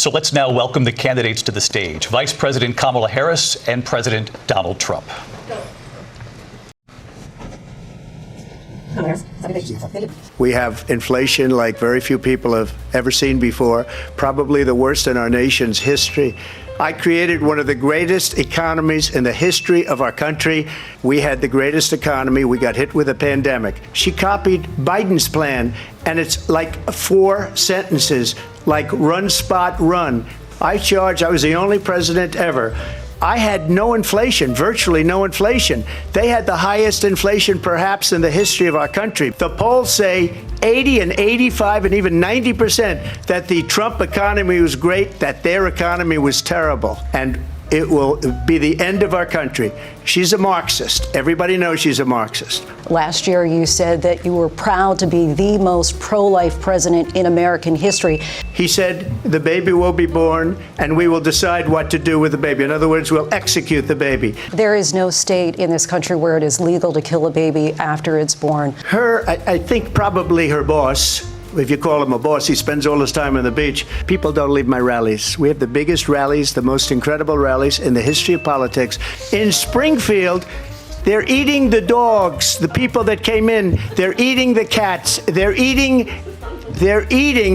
So let's now welcome the candidates to the stage. Vice President Kamala Harris and President Donald Trump. We have inflation like very few people have ever seen before, probably the worst in our nation's history. I created one of the greatest economies in the history of our country. We had the greatest economy. We got hit with a pandemic. She copied Biden's plan, and it's like 4 sentences, like run, spot, run. I was the only president ever. I had no inflation, virtually no inflation. They had the highest inflation perhaps in the history of our country. The polls say 80 and 85 and even 90% that the Trump economy was great, that their economy was terrible. And it will be the end of our country. She's a Marxist. Everybody knows she's a Marxist. Last year, you said that you were proud to be the most pro-life president in American history. He said the baby will be born and we will decide what to do with the baby. In other words, we'll execute the baby. There is no state in this country where it is legal to kill a baby after it's born. I think probably her boss, if you call him a boss, he spends all his time on the beach. People don't leave my rallies. We have the biggest rallies, the most incredible rallies in the history of politics. In Springfield, they're eating the dogs, the people that came in. They're eating the cats. They're eating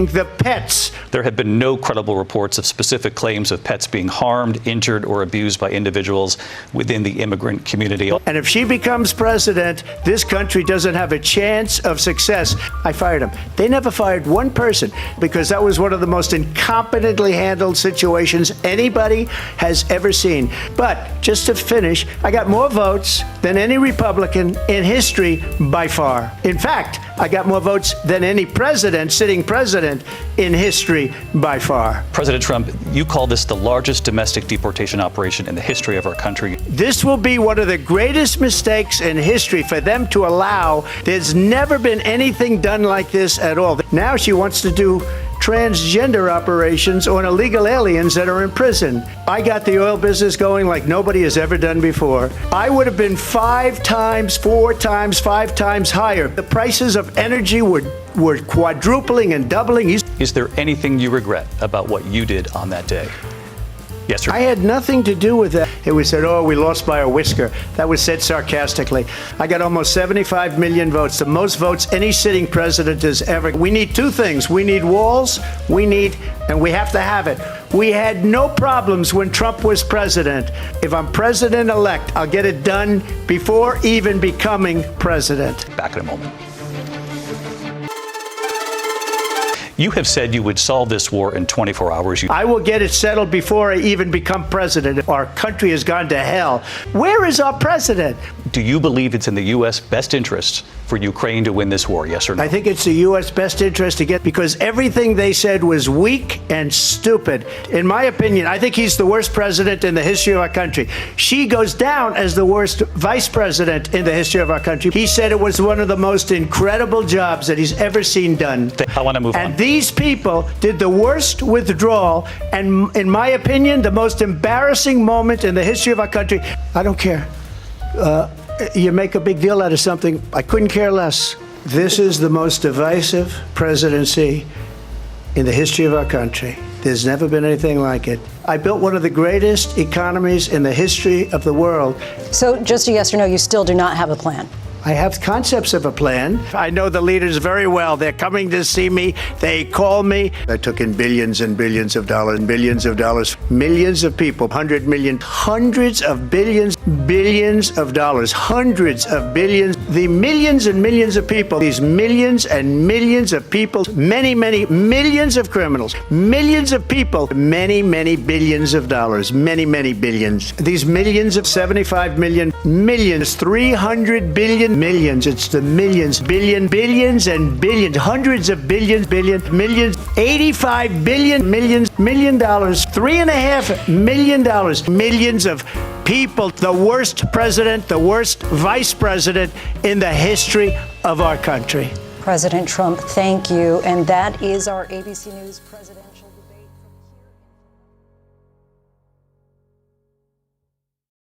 the pets. There have been no credible reports of specific claims of pets being harmed, injured, or abused by individuals within the immigrant community. And if she becomes president, this country doesn't have a chance of success. I fired them. They never fired one person because that was one of the most incompetently handled situations anybody has ever seen. But just to finish, I got more votes than any Republican in history by far. In fact, I got more votes than any sitting president in history by far. President Trump, you call this the largest domestic deportation operation in the history of our country. This will be one of the greatest mistakes in history for them to allow. There's never been anything done like this at all. Now she wants to do transgender operations on illegal aliens that are in prison. I got the oil business going like nobody has ever done before. I would have been 5 times, 4 times, 5 times higher. The prices of energy were quadrupling and doubling. Is there anything you regret about what you did on that day? Yes, sir. I had nothing to do with that. It was said, oh, we lost by a whisker. That was said sarcastically. I got almost 75 million votes, the most votes any sitting president has ever. We need 2 things. We need walls, and we have to have it. We had no problems when Trump was president. If I'm president-elect, I'll get it done before even becoming president. Back in a moment. You have said you would solve this war in 24 hours. I will get it settled before I even become president. Our country has gone to hell. Where is our president? Do you believe it's in the U.S. best interest for Ukraine to win this war, yes or no? I think it's the U.S. best interest to get, because everything they said was weak and stupid. In my opinion, I think he's the worst president in the history of our country. She goes down as the worst vice president in the history of our country. He said it was one of the most incredible jobs that he's ever seen done. I want to move on. These people did the worst withdrawal and, in my opinion, the most embarrassing moment in the history of our country. I don't care. You make a big deal out of something. I couldn't care less. This is the most divisive presidency in the history of our country. There's never been anything like it. I built one of the greatest economies in the history of the world. So just a yes or no, you still do not have a plan? I have concepts of a plan. I know the leaders very well. They're coming to see me. They call me. I took in billions and billions of dollars and billions of dollars. Millions of people, 100 million, hundreds of billions, billions of dollars, hundreds of billions. The millions and millions of people, these millions and millions of people, many, many millions of criminals, millions of people, many, many billions of dollars, many, many billions. These millions of 75 million, millions, 300 billion. Millions, it's the millions, billions and billions, hundreds of billions, millions, 85 billion, million dollars, $3.5 million, millions of people, the worst president, the worst vice president in the history of our country. President Trump, thank you. And that is our ABC News president.